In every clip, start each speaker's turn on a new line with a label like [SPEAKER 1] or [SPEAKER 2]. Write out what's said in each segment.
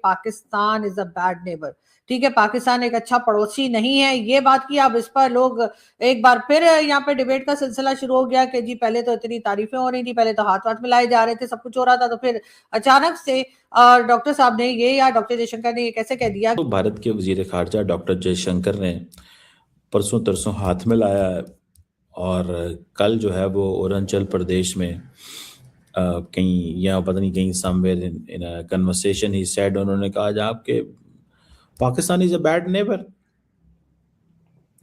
[SPEAKER 1] Pakistan is a bad neighbour. ठीक है, पाकिस्तान एक अच्छा पड़ोसी नहीं है, ये बात की। अब इस पर लोग एक बार फिर यहाँ पे डिबेट का सिलसिला शुरू हो गया कि जी पहले तो इतनी तारीफें हो रही थी, पहले तो हाथ हाथ मिलाए जा रहे थे, सब कुछ हो रहा था, तो फिर अचानक से डॉक्टर साहब ने ये, या डॉक्टर जयशंकर ने ये कैसे कह दिया।
[SPEAKER 2] तो भारत के वजीर खारजा डॉक्टर जयशंकर ने परसों तरसों हाथ में लाया है। और कल जो है वो अरुणाचल प्रदेश में कहीं या पता नहीं कहीं somewhere in conversation he said, उन्होंने कहा जहाँ आपके Pakistan is a bad neighbour.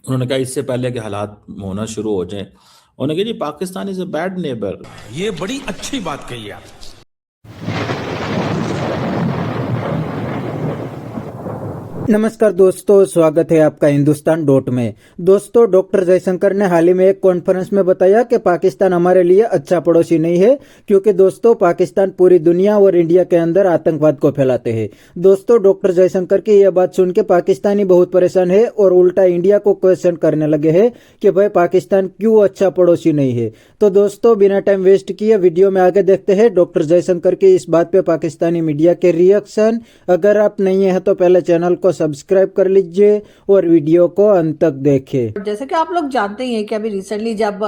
[SPEAKER 2] उन्होंने कहा इससे पहले कि हालात होना शुरू हो जाए, उन्होंने कहा जी Pakistan is a bad neighbour.
[SPEAKER 3] ये बड़ी अच्छी बात कही आप।
[SPEAKER 4] नमस्कार दोस्तों, स्वागत है आपका हिंदुस्तान डॉट में। दोस्तों, डॉक्टर जयशंकर ने हाल ही में एक कॉन्फ्रेंस में बताया कि पाकिस्तान हमारे लिए अच्छा पड़ोसी नहीं है, क्योंकि दोस्तों पाकिस्तान पूरी दुनिया और इंडिया के अंदर आतंकवाद को फैलाते हैं। दोस्तों, डॉक्टर जयशंकर की यह बात सुन के पाकिस्तानी बहुत परेशान है और उल्टा इंडिया को क्वेश्चन करने लगे हैं कि भाई पाकिस्तान क्यों अच्छा पड़ोसी नहीं है। तो दोस्तों, बिना टाइम वेस्ट किए वीडियो में आगे देखते हैं डॉक्टर जयशंकर की इस बात पे पाकिस्तानी मीडिया के रिएक्शन। अगर आप नहीं है तो पहले चैनल को सब्सक्राइब कर लीजिए और वीडियो को अंत तक देखें।
[SPEAKER 1] जैसे कि आप लोग जानते ही हैं कि अभी रिसेंटली जब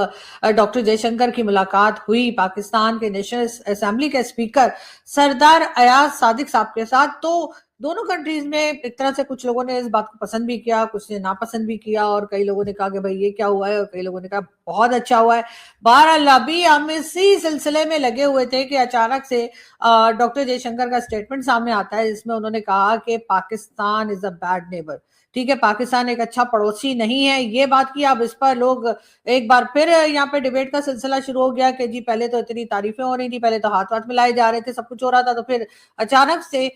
[SPEAKER 1] डॉक्टर जयशंकर की मुलाकात हुई पाकिस्तान के नेशनल असेंबली के स्पीकर सरदार अयाज सादिक साहब के साथ, तो दोनों कंट्रीज में एक तरह से कुछ लोगों ने इस बात को पसंद भी किया, कुछ ने नापसंद भी किया, और कई लोगों ने कहा कि भाई ये क्या हुआ है, और कई लोगों ने कहा बहुत अच्छा हुआ है। बहरहाल अभी हम इसी सिलसिले में लगे हुए थे कि अचानक से डॉक्टर जयशंकर का स्टेटमेंट सामने आता है, जिसमें उन्होंने कहा कि Pakistan is a bad neighbour. ठीक है, पाकिस्तान एक अच्छा पड़ोसी नहीं है, ये बात की। अब इस पर लोग एक बार फिर यहाँ पे डिबेट का सिलसिला शुरू हो गया कि जी पहले तो इतनी तारीफें हो रही थी, पहले तो हाथ हाथ मिलाए जा रहे थे, सब कुछ हो रहा था, तो फिर अचानक से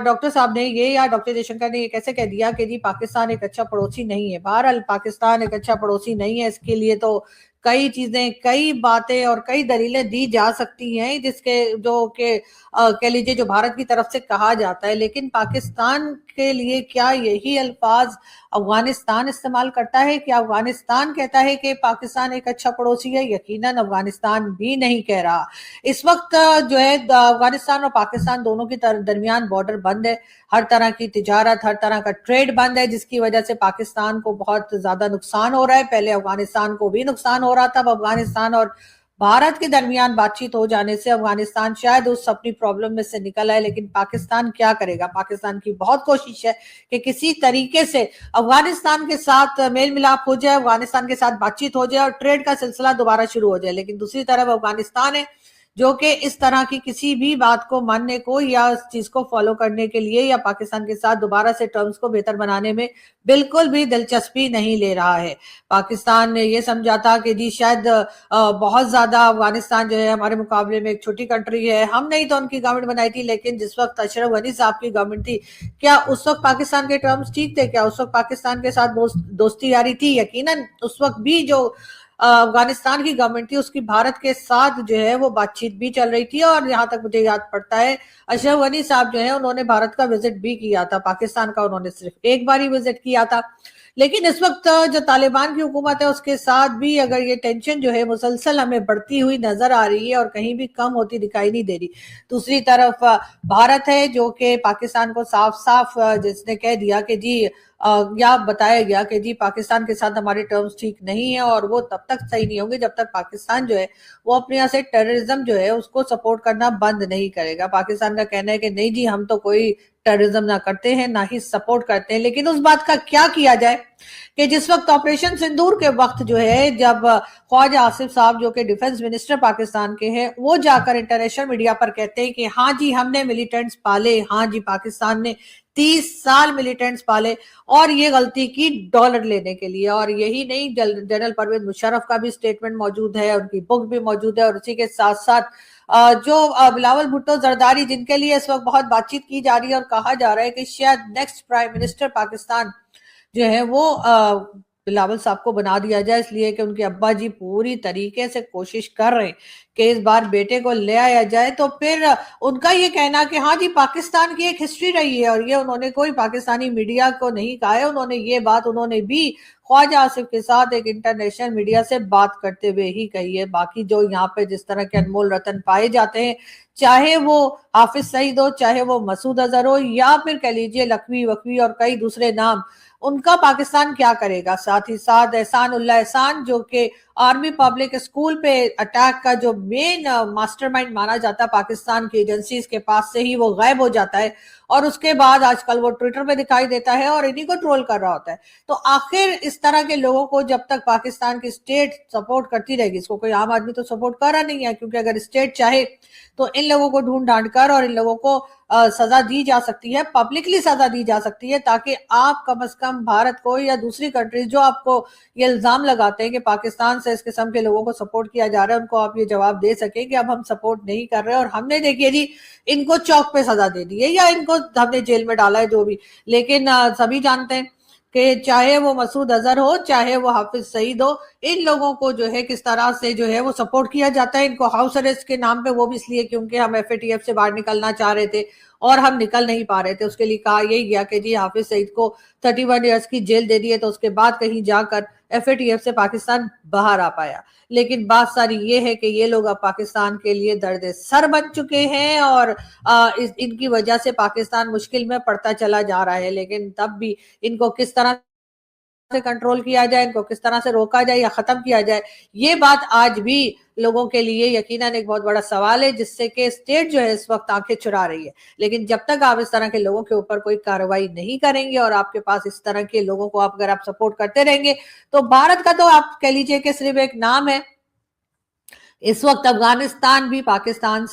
[SPEAKER 1] डॉक्टर साहब ने ये, या डॉक्टर जयशंकर ने ये कैसे कह दिया कि जी पाकिस्तान एक अच्छा पड़ोसी नहीं है। बहरहाल पाकिस्तान एक अच्छा पड़ोसी नहीं है, इसके लिए तो कई चीजें, कई बातें और कई दलीलें दी जा सकती हैं, जिसके जो के कह लीजिए जो भारत की तरफ से कहा जाता है। लेकिन पाकिस्तान के लिए क्या यही अल्फाज अफगानिस्तान इस्तेमाल करता है? कि अफगानिस्तान कहता है कि पाकिस्तान एक अच्छा पड़ोसी है? यकीनन अफगानिस्तान भी नहीं कह रहा। इस वक्त जो है अफगानिस्तान और पाकिस्तान दोनों के दरमियान बॉर्डर बंद है, हर तरह की तिजारत, हर तरह का ट्रेड बंद है, जिसकी वजह से पाकिस्तान को बहुत ज्यादा नुकसान हो रहा है। पहले अफगानिस्तान को भी नुकसान हो रहा था। अब अफगानिस्तान और भारत के दरमियान बातचीत हो जाने से अफगानिस्तान शायद उस अपनी प्रॉब्लम में से निकल आए। लेकिन पाकिस्तान क्या करेगा? पाकिस्तान की बहुत कोशिश है कि किसी तरीके से अफगानिस्तान के साथ मेल मिलाप हो जाए, अफगानिस्तान के साथ बातचीत हो जाए और ट्रेड का सिलसिला दोबारा शुरू हो जाए। लेकिन दूसरी तरफ अफगानिस्तान है जो कि इस तरह की किसी भी बात को मानने को या इस चीज को फॉलो करने के लिए या पाकिस्तान के साथ दोबारा से टर्म्स को बेहतर बनाने में बिल्कुल भी दिलचस्पी नहीं ले रहा है। पाकिस्तान ने ये समझा था कि जी शायद बहुत ज्यादा अफगानिस्तान जो है हमारे मुकाबले में एक छोटी कंट्री है, हम नहीं तो उनकी गवर्नमेंट बनाई थी। लेकिन जिस वक्त अशरफ गनी साहब की गवर्नमेंट थी, क्या उस वक्त पाकिस्तान के टर्म्स ठीक थे? क्या उस वक्त पाकिस्तान के साथ दोस्ती यारी थी? यकीनन उस वक्त भी जो अफगानिस्तान की गवर्नमेंट थी उसकी भारत के साथ जो है वो बातचीत भी चल रही थी। और यहाँ तक मुझे याद पड़ता है अशरफ गनी साहब जो है उन्होंने भारत का विजिट भी किया था, पाकिस्तान का उन्होंने सिर्फ एक बार ही विजिट किया था। लेकिन इस वक्त जो तालिबान की हुकूमत है उसके साथ भी अगर ये टेंशन जो है मुसलसल हमें बढ़ती हुई नजर आ रही है और कहीं भी कम होती दिखाई नहीं दे रही। दूसरी तरफ भारत है जो कि पाकिस्तान को साफ साफ जिसने कह दिया कि जी या बताया गया कि जी पाकिस्तान के साथ हमारे टर्म्स ठीक नहीं है और वो तब तक सही नहीं होंगे जब तक पाकिस्तान जो है वो अपने यहाँ से टेररिज्म जो है उसको सपोर्ट करना बंद नहीं करेगा। पाकिस्तान का कहना है कि नहीं जी हम तो कोई टेररिज्म ना करते हैं ना ही सपोर्ट करते हैं। लेकिन उस बात का क्या किया जाए कि जिस वक्त ऑपरेशन सिंदूर के वक्त जो है जब ख्वाजा आसिफ साहब जो कि डिफेंस मिनिस्टर पाकिस्तान के हैं वो जाकर इंटरनेशनल मीडिया पर कहते हैं कि हाँ जी हमने मिलिटेंट्स पाले, हाँ जी पाकिस्तान ने 30 साल मिलिटेंट्स पाले और ये गलती की डॉलर लेने के लिए। और यही नहीं, जनरल परवेज मुशर्रफ का भी स्टेटमेंट मौजूद है, उनकी बुक भी मौजूद है। और उसी के साथ साथ जो बिलावल भुट्टो जरदारी जिनके लिए इस वक्त बहुत बातचीत की जा रही है और कहा जा रहा है कि शायद नेक्स्ट प्राइम मिनिस्टर पाकिस्तान जो है वो बिलावल साहब को बना दिया जाए, इसलिए कि उनके अब्बा जी पूरी तरीके से कोशिश कर रहे हैं कि इस बार बेटे को ले आया जाए, तो फिर उनका ये कहना कि हाँ जी पाकिस्तान की एक हिस्ट्री रही है, और ये उन्होंने कोई पाकिस्तानी मीडिया को नहीं कहा है, उन्होंने ये बात उन्होंने भी ख्वाजा आसिफ के साथ एक इंटरनेशनल मीडिया से बात करते हुए ही कही है। बाकी जो यहाँ पे जिस तरह के अनमोल रतन पाए जाते हैं, चाहे वो हाफिज सईद हो, चाहे वो मसूद अजहर हो, या फिर कह लीजिए लखवी वखवी और कई दूसरे नाम, उनका पाकिस्तान क्या करेगा। साथ ही साथ एहसान उल्लाह एहसान जो कि आर्मी पब्लिक स्कूल पे अटैक का जो मेन मास्टरमाइंड माना जाता है पाकिस्तान की एजेंसीज के पास से ही, वो गायब हो जाता है और उसके बाद आजकल वो ट्विटर पे दिखाई देता है और इन्हीं को ट्रोल कर रहा होता है। तो आखिर इस तरह के लोगों को जब तक पाकिस्तान की स्टेट सपोर्ट करती रहेगी, इसको कोई आम आदमी तो सपोर्ट कर रहा नहीं है, क्योंकि अगर स्टेट चाहे तो इन लोगों को ढूंढ ढांड कर और इन लोगों को सजा दी जा सकती है, पब्लिकली सजा दी जा सकती है, ताकि आप कम से कम भारत को या दूसरी कंट्रीज जो आपको ये इल्जाम लगाते हैं कि पाकिस्तान से इस किस्म के लोगों को सपोर्ट किया जा रहा है, उनको आप ये जवाब दे सकें कि अब हम सपोर्ट नहीं कर रहे और हमने देखिए जी इनको चौक पे सजा दे दी है या इनको हमने जेल में डाला है, जो भी। लेकिन सभी जानते हैं कि चाहे वो मसूद अजहर हो, चाहे वो हाफिज सईद हो, इन लोगों को जो है किस तरह से जो है वो सपोर्ट किया जाता है। इनको हाउस अरेस्ट के नाम पे, वो भी इसलिए क्योंकि हम FATF से बाहर निकलना चाह रहे थे और हम निकल नहीं पा रहे थे, उसके लिए कहा यही गया कि जी हाफिज सईद को 31 इयर्स की जेल दे दी है, तो उसके बाद कहीं जाकर FATF से पाकिस्तान बाहर आ पाया। लेकिन बात सारी ये है कि ये लोग अब पाकिस्तान के लिए दर्द सर बन चुके हैं और इनकी वजह से पाकिस्तान मुश्किल में पड़ता चला जा रहा है। लेकिन तब भी इनको किस तरह से कंट्रोल किया जाए, इनको किस तरह से रोका जाए या खत्म किया जाए, ये बात आज भी लोगों के लिए यकीनन एक बहुत बड़ा सवाल है, जिससे कि स्टेट जो है इस वक्त आंखें चुरा रही है। लेकिन जब तक आप इस तरह के लोगों के ऊपर कोई कार्रवाई नहीं करेंगे और आपके पास इस तरह के लोगों को अगर आप सपोर्ट करते रहेंगे, तो भारत का तो आप कह लीजिए कि सिर्फ एक नाम है। इस वक्त अफगानिस्तान भी पाकिस्तान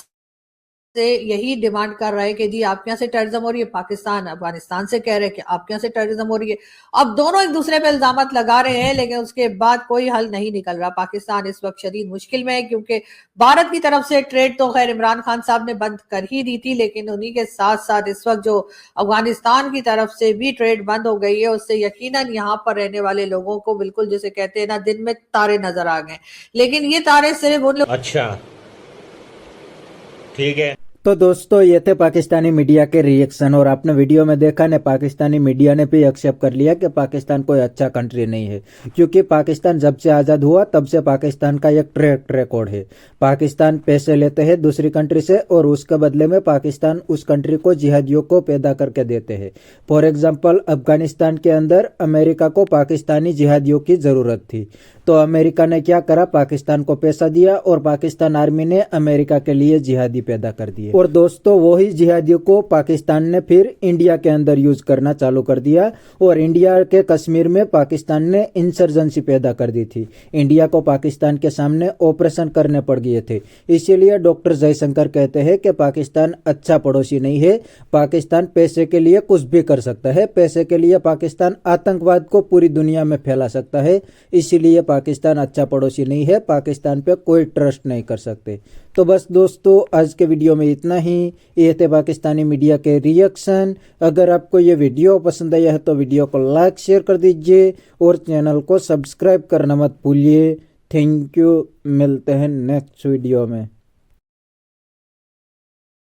[SPEAKER 1] से यही डिमांड कर रहा है कि जी आपके यहाँ से टेररिज्म हो रही है, पाकिस्तान अफगानिस्तान से कह रहे हैं कि आपके यहाँ से टेररिज्म हो रही है। अब दोनों एक दूसरे पे इल्जामात लगा रहे हैं, लेकिन उसके बाद कोई हल नहीं निकल रहा। पाकिस्तान इस वक्त शदीद मुश्किल में है, क्योंकि भारत की तरफ से ट्रेड तो खैर इमरान खान साहब ने बंद कर ही दी थी, लेकिन उन्हीं के साथ साथ इस वक्त जो अफगानिस्तान की तरफ से भी ट्रेड बंद हो गई है, उससे यकीनन यहाँ पर रहने वाले लोगों को बिल्कुल जैसे कहते हैं ना, दिन में तारे नजर आ गए। लेकिन ये तारे सिर्फ उन लोग,
[SPEAKER 3] अच्छा ठीक है।
[SPEAKER 4] तो दोस्तों ये थे पाकिस्तानी मीडिया के रिएक्शन, और आपने वीडियो में देखा ने पाकिस्तानी मीडिया ने भी एक्सेप्ट कर लिया कि पाकिस्तान कोई अच्छा कंट्री नहीं है, क्योंकि पाकिस्तान जब से आज़ाद हुआ तब से पाकिस्तान का एक ट्रैक रिकॉर्ड है। पाकिस्तान पैसे लेते हैं दूसरी कंट्री से और उसके बदले में पाकिस्तान उस कंट्री को जिहादियों को पैदा करके देते हैं। फॉर एग्जाम्पल अफगानिस्तान के अंदर अमेरिका को पाकिस्तानी जिहादियों की ज़रूरत थी, तो अमेरिका ने क्या करा, पाकिस्तान को पैसा दिया और पाकिस्तान आर्मी ने अमेरिका के लिए जिहादी पैदा कर दिए। और दोस्तों वही जिहादियों को पाकिस्तान ने फिर इंडिया के अंदर यूज करना चालू कर दिया, और इंडिया के कश्मीर में पाकिस्तान ने इंसर्जेंसी पैदा कर दी थी। इंडिया को पाकिस्तान के सामने ऑपरेशन करने पड़ गए थे। इसीलिए डॉक्टर जयशंकर कहते हैं कि पाकिस्तान अच्छा पड़ोसी नहीं है। पाकिस्तान पैसे के लिए कुछ भी कर सकता है, पैसे के लिए पाकिस्तान आतंकवाद को पूरी दुनिया में फैला सकता है। इसीलिए पाकिस्तान अच्छा पड़ोसी नहीं है, पाकिस्तान पे कोई ट्रस्ट नहीं कर सकते। तो बस दोस्तों आज के वीडियो में इतना ही। ये थे पाकिस्तानी मीडिया के रिएक्शन। अगर आपको ये वीडियो पसंद आया है तो वीडियो को लाइक शेयर कर दीजिए और चैनल को सब्सक्राइब करना मत भूलिए। थैंक यू, मिलते हैं नेक्स्ट वीडियो में।